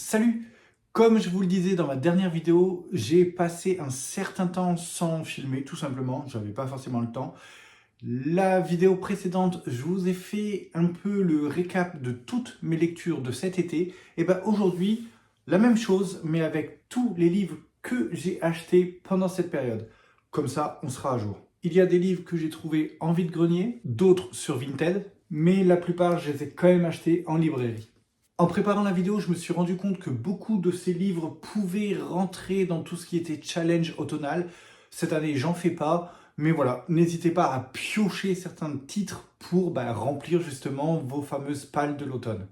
Salut! Comme je vous le disais dans ma dernière vidéo, j'ai passé un certain temps sans filmer, tout simplement, j'avais pas forcément le temps. La vidéo précédente, je vous ai fait un peu le récap de toutes mes lectures de cet été. Et bien aujourd'hui, la même chose, mais avec tous les livres que j'ai achetés pendant cette période. Comme ça, on sera à jour. Il y a des livres que j'ai trouvés en vide-grenier, d'autres sur Vinted, mais la plupart, je les ai quand même achetés en librairie. En préparant la vidéo, je me suis rendu compte que beaucoup de ces livres pouvaient rentrer dans tout ce qui était challenge automnal. Cette année, j'en fais pas, mais voilà, n'hésitez pas à piocher certains titres pour remplir justement vos fameuses pales de l'automne.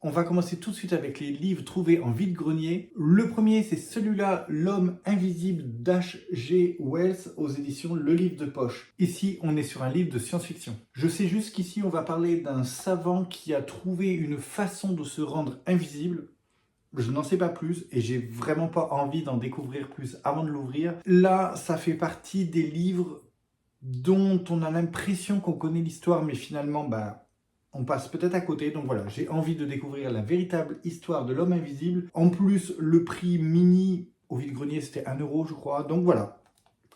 On va commencer tout de suite avec les livres trouvés en vide-grenier. Le premier, c'est celui-là, L'Homme Invisible d'H.G. Wells aux éditions Le Livre de Poche. Ici, on est sur un livre de science-fiction. Je sais juste qu'ici, on va parler d'un savant qui a trouvé une façon de se rendre invisible. Je n'en sais pas plus et j'ai vraiment pas envie d'en découvrir plus avant de l'ouvrir. Là, ça fait partie des livres dont on a l'impression qu'on connaît l'histoire, mais finalement, on passe peut-être à côté. Donc voilà, j'ai envie de découvrir la véritable histoire de l'homme invisible. En plus, le prix mini au vide-grenier, c'était 1 euro, je crois. Donc voilà,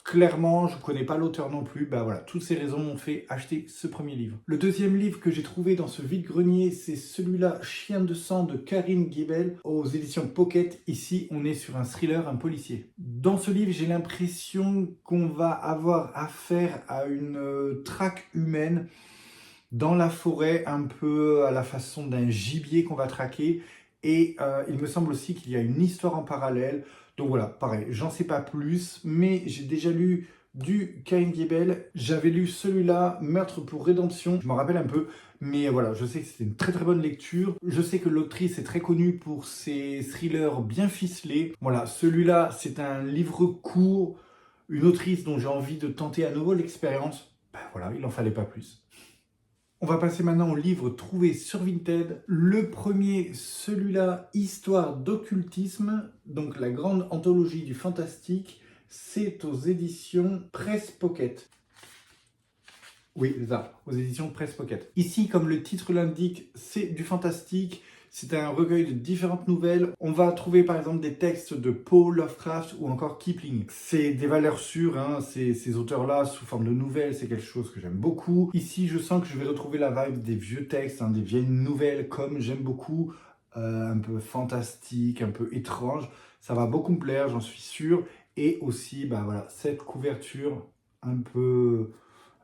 clairement, je ne connais pas l'auteur non plus. Voilà, toutes ces raisons m'ont fait acheter ce premier livre. Le deuxième livre que j'ai trouvé dans ce vide-grenier, c'est celui-là, Chien de sang de Karine Guébel aux éditions Pocket. Ici, on est sur un thriller, un policier. Dans ce livre, j'ai l'impression qu'on va avoir affaire à une traque humaine dans la forêt, un peu à la façon d'un gibier qu'on va traquer. Et il me semble aussi qu'il y a une histoire en parallèle. Donc voilà, pareil, j'en sais pas plus, mais j'ai déjà lu du Karine Guébel. J'avais lu celui-là, Meurtre pour rédemption. Je m'en rappelle un peu, mais voilà, je sais que c'était une très très bonne lecture. Je sais que l'autrice est très connue pour ses thrillers bien ficelés. Voilà, celui-là, c'est un livre court, une autrice dont j'ai envie de tenter à nouveau l'expérience. Voilà, il n'en fallait pas plus. On va passer maintenant aux livres trouvés sur Vinted. Le premier, celui-là, Histoire d'occultisme, donc la grande anthologie du fantastique, c'est aux éditions Presse Pocket. Oui, c'est ça, aux éditions Presse Pocket. Ici, comme le titre l'indique, c'est du fantastique. C'est un recueil de différentes nouvelles. On va trouver par exemple des textes de Poe, Lovecraft ou encore Kipling. C'est des valeurs sûres, hein, ces auteurs-là sous forme de nouvelles, c'est quelque chose que j'aime beaucoup. Ici, je sens que je vais retrouver la vibe des vieux textes, hein, des vieilles nouvelles comme j'aime beaucoup, un peu fantastique, un peu étrange. Ça va beaucoup me plaire, j'en suis sûr. Et aussi, voilà, cette couverture un peu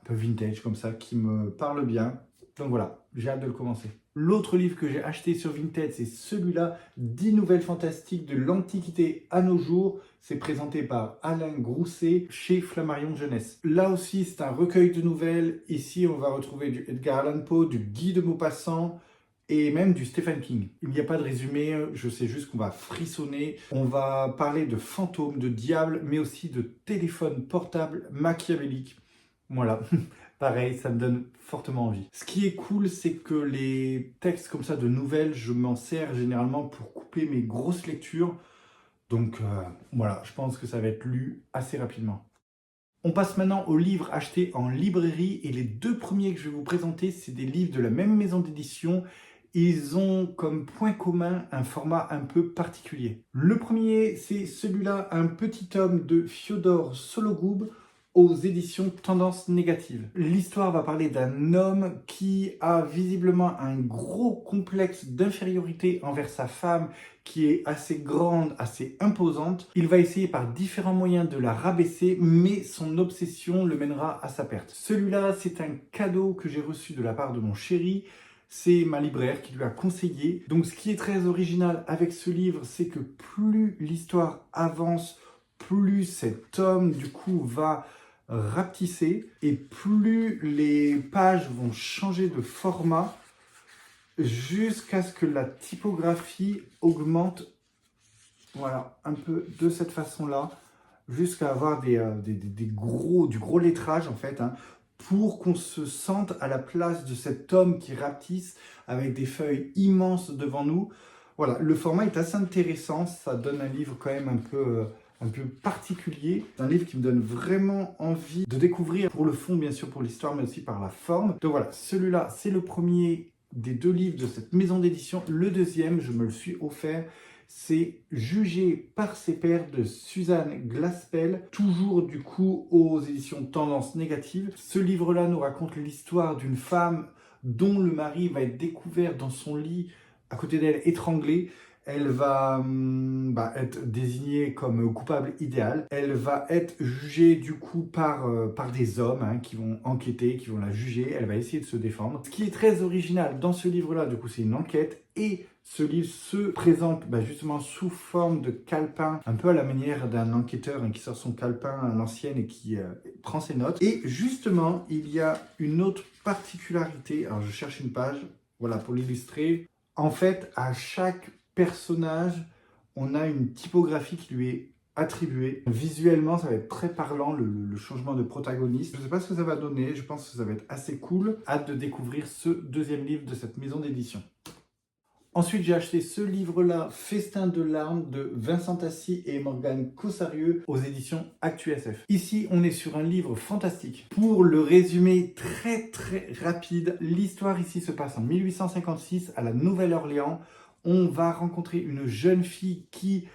vintage comme ça, qui me parle bien. Donc voilà, j'ai hâte de le commencer. L'autre livre que j'ai acheté sur Vinted, c'est celui-là, 10 nouvelles fantastiques de l'Antiquité à nos jours. C'est présenté par Alain Grousset chez Flammarion Jeunesse. Là aussi, c'est un recueil de nouvelles. Ici, on va retrouver du Edgar Allan Poe, du Guy de Maupassant et même du Stephen King. Il n'y a pas de résumé, je sais juste qu'on va frissonner. On va parler de fantômes, de diables, mais aussi de téléphones portables machiavéliques. Voilà, pareil, ça me donne fortement envie. Ce qui est cool, c'est que les textes comme ça de nouvelles, je m'en sers généralement pour couper mes grosses lectures. Donc voilà, je pense que ça va être lu assez rapidement. On passe maintenant aux livres achetés en librairie et les deux premiers que je vais vous présenter, c'est des livres de la même maison d'édition. Ils ont comme point commun un format un peu particulier. Le premier, c'est celui-là, un petit tome de Fyodor Sologoub aux éditions Tendance Négative. L'histoire va parler d'un homme qui a visiblement un gros complexe d'infériorité envers sa femme qui est assez grande, assez imposante. Il va essayer par différents moyens de la rabaisser, mais son obsession le mènera à sa perte. Celui-là, c'est un cadeau que j'ai reçu de la part de mon chéri. C'est ma libraire qui lui a conseillé. Donc ce qui est très original avec ce livre, c'est que plus l'histoire avance, plus cet homme du coup va rapetisser et plus les pages vont changer de format jusqu'à ce que la typographie augmente, voilà, un peu de cette façon-là, jusqu'à avoir du gros lettrage en fait, hein, pour qu'on se sente à la place de cet homme qui rapetisse avec des feuilles immenses devant nous. Voilà, le format est assez intéressant, ça donne un livre quand même un peu particulier. C'est un livre qui me donne vraiment envie de découvrir pour le fond, bien sûr, pour l'histoire, mais aussi par la forme. Donc voilà, celui-là, c'est le premier des 2 livres de cette maison d'édition. Le deuxième, je me le suis offert. C'est Jugé par ses pairs de Suzanne Glaspell, toujours du coup aux éditions Tendance Négative. Ce livre-là nous raconte l'histoire d'une femme dont le mari va être découvert dans son lit à côté d'elle étranglé. Elle va être désignée comme coupable idéale. Elle va être jugée du coup par des hommes qui vont enquêter, qui vont la juger. Elle va essayer de se défendre. Ce qui est très original dans ce livre-là, du coup, c'est une enquête. Et ce livre se présente justement sous forme de calepin, un peu à la manière d'un enquêteur qui sort son calepin à l'ancienne et qui prend ses notes. Et justement, il y a une autre particularité. Alors, je cherche une page, voilà, pour l'illustrer. En fait, à chaque personnage, on a une typographie qui lui est attribuée. Visuellement, ça va être très parlant, le changement de protagoniste. Je ne sais pas ce que ça va donner, je pense que ça va être assez cool. Hâte de découvrir ce deuxième livre de cette maison d'édition. Ensuite, j'ai acheté ce livre-là, Festin de larmes, de Vincent Tassi et Morgane Cossarieux, aux éditions ActuSF. Ici, on est sur un livre fantastique. Pour le résumer très rapide, l'histoire ici se passe en 1856 à la Nouvelle-Orléans. On va rencontrer une jeune fille qui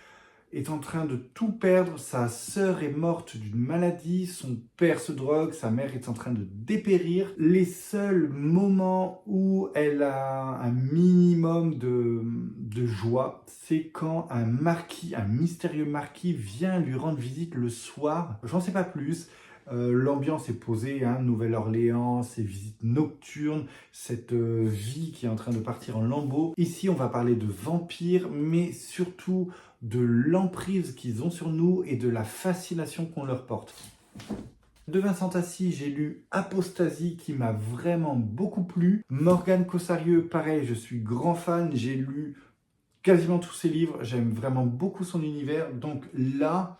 est en train de tout perdre. Sa sœur est morte d'une maladie, son père se drogue, sa mère est en train de dépérir. Les seuls moments où elle a un minimum de joie, c'est quand un mystérieux marquis vient lui rendre visite le soir. J'en sais pas plus. L'ambiance est posée, Nouvelle-Orléans, ces visites nocturnes, cette vie qui est en train de partir en lambeaux. Ici, on va parler de vampires, mais surtout de l'emprise qu'ils ont sur nous et de la fascination qu'on leur porte. De Vincent Tassi, j'ai lu Apostasie qui m'a vraiment beaucoup plu. Morgane Cossarieux, pareil, je suis grand fan, j'ai lu quasiment tous ses livres, j'aime vraiment beaucoup son univers. Donc là,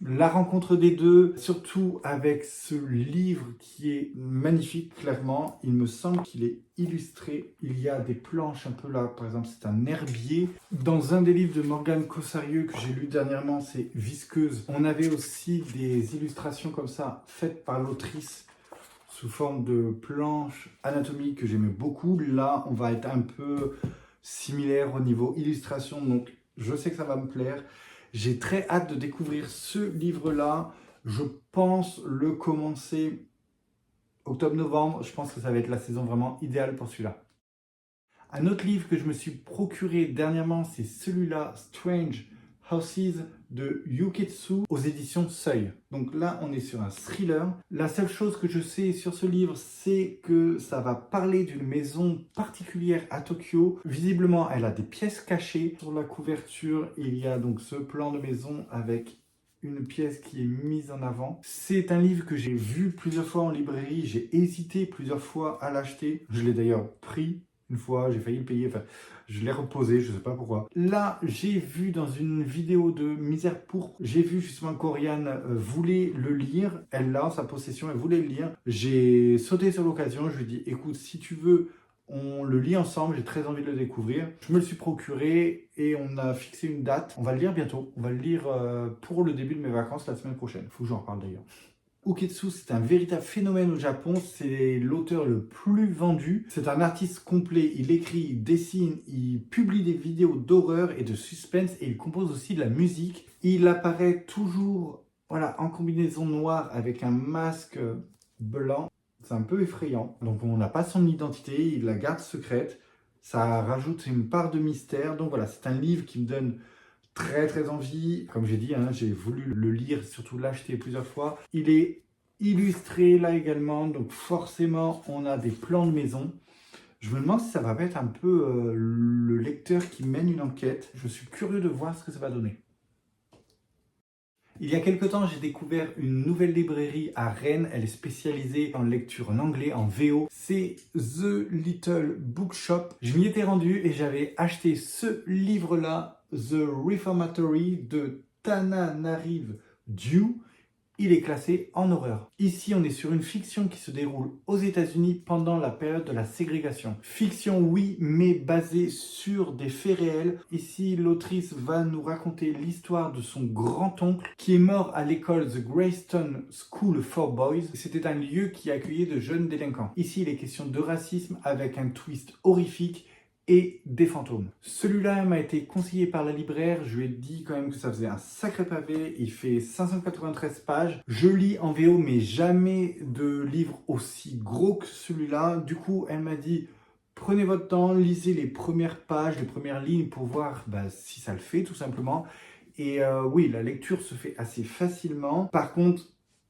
la rencontre des deux, surtout avec ce livre qui est magnifique, clairement. Il me semble qu'il est illustré. Il y a des planches un peu là, par exemple, c'est un herbier. Dans un des livres de Morgane Cossarieux que j'ai lu dernièrement, c'est Visqueuse. On avait aussi des illustrations comme ça, faites par l'autrice, sous forme de planches anatomiques que j'aimais beaucoup. Là, on va être un peu similaire au niveau illustration, donc je sais que ça va me plaire. J'ai très hâte de découvrir ce livre-là. Je pense le commencer octobre-novembre. Je pense que ça va être la saison vraiment idéale pour celui-là. Un autre livre que je me suis procuré dernièrement, c'est celui-là, Strange Houses de Yuketsu aux éditions Seuil. Donc là, on est sur un thriller. La seule chose que je sais sur ce livre, c'est que ça va parler d'une maison particulière à Tokyo. Visiblement, elle a des pièces cachées. Sur la couverture, il y a donc ce plan de maison avec une pièce qui est mise en avant. C'est un livre que j'ai vu plusieurs fois en librairie. J'ai hésité plusieurs fois à l'acheter. Je l'ai d'ailleurs pris une fois, j'ai failli le payer, enfin, je l'ai reposé, je ne sais pas pourquoi. Là, j'ai vu dans une vidéo de Misère Pourpre, j'ai vu justement qu'Oriane voulait le lire, elle l'a en sa possession, elle voulait le lire. J'ai sauté sur l'occasion, je lui ai dit, écoute, si tu veux, on le lit ensemble, j'ai très envie de le découvrir. Je me le suis procuré et on a fixé une date. On va le lire bientôt, on va le lire pour le début de mes vacances la semaine prochaine. Il faut que j'en reparle d'ailleurs. Uketsu, c'est un véritable phénomène au Japon, c'est l'auteur le plus vendu. C'est un artiste complet, il écrit, il dessine, il publie des vidéos d'horreur et de suspense et il compose aussi de la musique. Il apparaît toujours en combinaison noire avec un masque blanc. C'est un peu effrayant. Donc on n'a pas son identité, il la garde secrète. Ça rajoute une part de mystère. Donc voilà, c'est un livre qui me donne très envie. Comme j'ai dit, j'ai voulu le lire, surtout l'acheter plusieurs fois. Il est illustré là également, donc forcément on a des plans de maison. Je me demande si ça va pas être un peu le lecteur qui mène une enquête. Je suis curieux de voir ce que ça va donner. Il y a quelque temps, j'ai découvert une nouvelle librairie à Rennes. Elle est spécialisée en lecture en anglais, en VO. C'est The Little Bookshop. Je m'y étais rendu et j'avais acheté ce livre-là, The Reformatory de Tananarive Due. il est classé en horreur. Ici, on est sur une fiction qui se déroule aux États-Unis pendant la période de la ségrégation. Fiction, oui, mais basée sur des faits réels. Ici, l'autrice va nous raconter l'histoire de son grand-oncle qui est mort à l'école The Greystone School for Boys. C'était un lieu qui accueillait de jeunes délinquants. Ici, il est question de racisme avec un twist horrifique et des fantômes. Celui-là m'a été conseillé par la libraire, je lui ai dit quand même que ça faisait un sacré pavé, il fait 593 pages. Je lis en VO mais jamais de livre aussi gros que celui-là. Du coup, elle m'a dit prenez votre temps, lisez les premières pages, les premières lignes pour voir si ça le fait tout simplement. Et oui, la lecture se fait assez facilement. Par contre,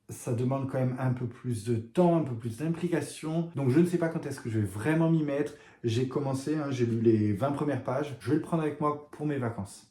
ça demande quand même un peu plus de temps, un peu plus d'implication. Donc je ne sais pas quand est-ce que je vais vraiment m'y mettre. J'ai commencé, j'ai lu les 20 premières pages. Je vais le prendre avec moi pour mes vacances.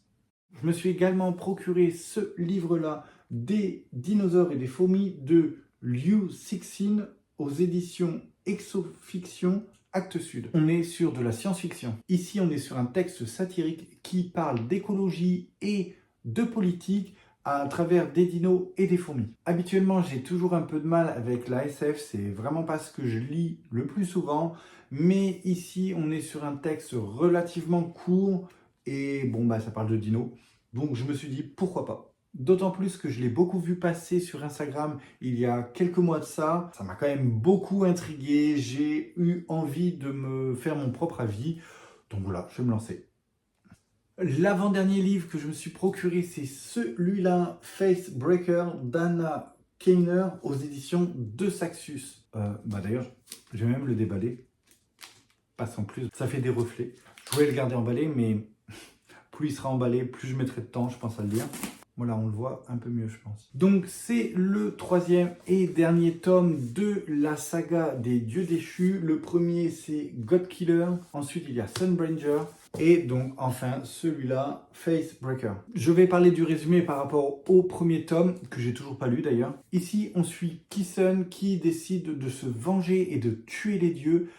Je me suis également procuré ce livre-là, Des dinosaures et des fourmis de Liu Cixin aux éditions Exofiction Actes Sud. On est sur de la science-fiction. Ici, on est sur un texte satirique qui parle d'écologie et de politique à travers des dinos et des fourmis. Habituellement, j'ai toujours un peu de mal avec la SF, c'est vraiment pas ce que je lis le plus souvent, mais ici, on est sur un texte relativement court et ça parle de dinos, donc je me suis dit pourquoi pas. D'autant plus que je l'ai beaucoup vu passer sur Instagram il y a quelques mois de ça. Ça m'a quand même beaucoup intrigué, j'ai eu envie de me faire mon propre avis, donc voilà, je vais me lancer. L'avant-dernier livre que je me suis procuré, c'est celui-là, Facebreaker d'Anna Keiner aux éditions de Saxus. D'ailleurs, je vais même le déballer. Pas sans plus, ça fait des reflets. Je voulais le garder emballé, mais plus il sera emballé, plus je mettrai de temps, je pense, à le lire. Voilà, on le voit un peu mieux, je pense. Donc, c'est le troisième et dernier tome de la saga des dieux déchus. Le premier, c'est Godkiller. Ensuite, il y a Sunbranger. Et donc, enfin, celui-là, Facebreaker. Je vais parler du résumé par rapport au premier tome, que j'ai toujours pas lu d'ailleurs. Ici, on suit Kisun qui décide de se venger et de tuer les dieux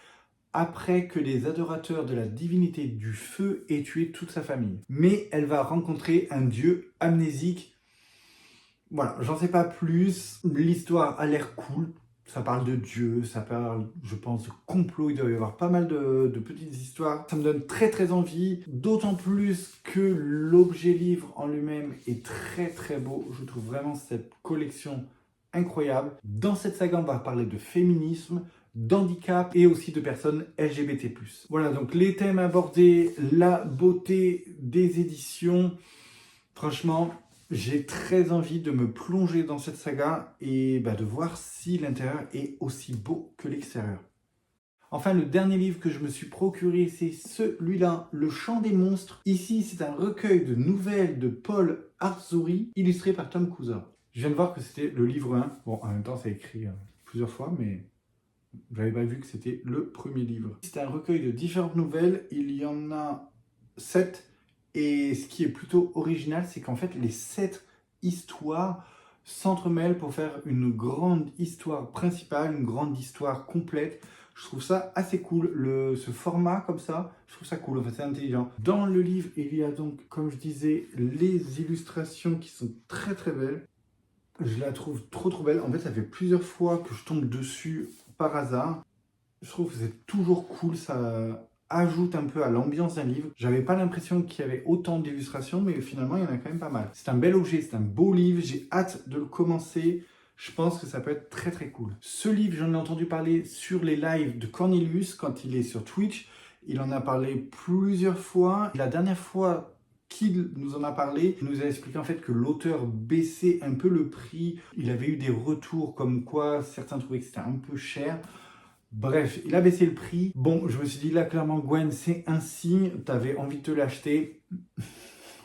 après que les adorateurs de la divinité du feu aient tué toute sa famille. Mais elle va rencontrer un dieu amnésique. Voilà, j'en sais pas plus. L'histoire a l'air cool. Ça parle de Dieu, ça parle, je pense, de complot. Il doit y avoir pas mal de petites histoires. Ça me donne très très envie. D'autant plus que l'objet livre en lui-même est très très beau. Je trouve vraiment cette collection incroyable. Dans cette saga, on va parler de féminisme, d'handicap et aussi de personnes LGBT+. Voilà, donc les thèmes abordés, la beauté des éditions. Franchement, j'ai très envie de me plonger dans cette saga et de voir si l'intérieur est aussi beau que l'extérieur. Enfin, le dernier livre que je me suis procuré, c'est celui-là, Le Chant des monstres. Ici, c'est un recueil de nouvelles de Paul Arzouri, illustré par Tom Couser. Je viens de voir que c'était le livre 1. Bon, en même temps, ça a écrit plusieurs fois, mais j'avais pas vu que c'était le premier livre. C'est un recueil de différentes nouvelles. Il y en a 7. Et ce qui est plutôt original, c'est qu'en fait, les 7 histoires s'entremêlent pour faire une grande histoire principale, une grande histoire complète. Je trouve ça assez cool. Ce format comme ça, je trouve ça cool. Enfin, c'est intelligent. Dans le livre, il y a donc, comme je disais, les illustrations qui sont très très belles. Je la trouve trop trop belle. En fait, ça fait plusieurs fois que je tombe dessus par hasard. Je trouve que c'est toujours cool. Ça ajoute un peu à l'ambiance d'un livre. J'avais pas l'impression qu'il y avait autant d'illustrations, mais finalement, il y en a quand même pas mal. C'est un bel objet, c'est un beau livre. J'ai hâte de le commencer. Je pense que ça peut être très très cool. Ce livre, j'en ai entendu parler sur les lives de Cornelius quand il est sur Twitch. Il en a parlé plusieurs fois. La dernière fois qu'il nous en a parlé, il nous a expliqué en fait que l'auteur baissait un peu le prix. Il avait eu des retours comme quoi certains trouvaient que c'était un peu cher. Bref, il a baissé le prix. Bon, je me suis dit là, clairement, Gwen, c'est un signe. T'avais envie de te l'acheter.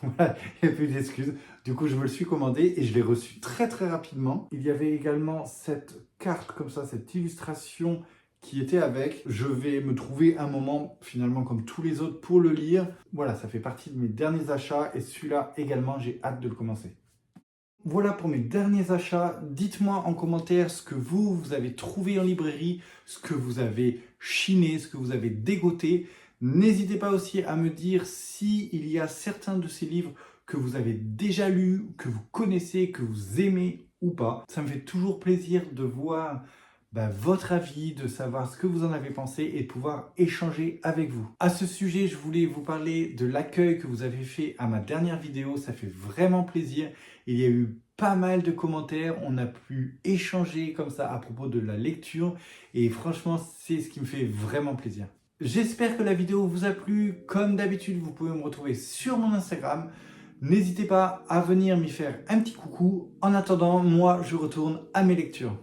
Voilà, il n'y a plus d'excuses. Du coup, je me le suis commandé et je l'ai reçu très très rapidement. Il y avait également cette carte comme ça, cette illustration qui était avec. Je vais me trouver un moment, finalement, comme tous les autres, pour le lire. Voilà, ça fait partie de mes derniers achats et celui-là également, j'ai hâte de le commencer. Voilà pour mes derniers achats. Dites-moi en commentaire ce que vous avez trouvé en librairie, ce que vous avez chiné, ce que vous avez dégoté. N'hésitez pas aussi à me dire s'il y a certains de ces livres que vous avez déjà lus, que vous connaissez, que vous aimez ou pas. Ça me fait toujours plaisir de voir votre avis, de savoir ce que vous en avez pensé et de pouvoir échanger avec vous. À ce sujet, je voulais vous parler de l'accueil que vous avez fait à ma dernière vidéo. Ça fait vraiment plaisir. Il y a eu pas mal de commentaires. On a pu échanger comme ça à propos de la lecture. Et franchement, c'est ce qui me fait vraiment plaisir. J'espère que la vidéo vous a plu. Comme d'habitude, vous pouvez me retrouver sur mon Instagram. N'hésitez pas à venir m'y faire un petit coucou. En attendant, moi, je retourne à mes lectures.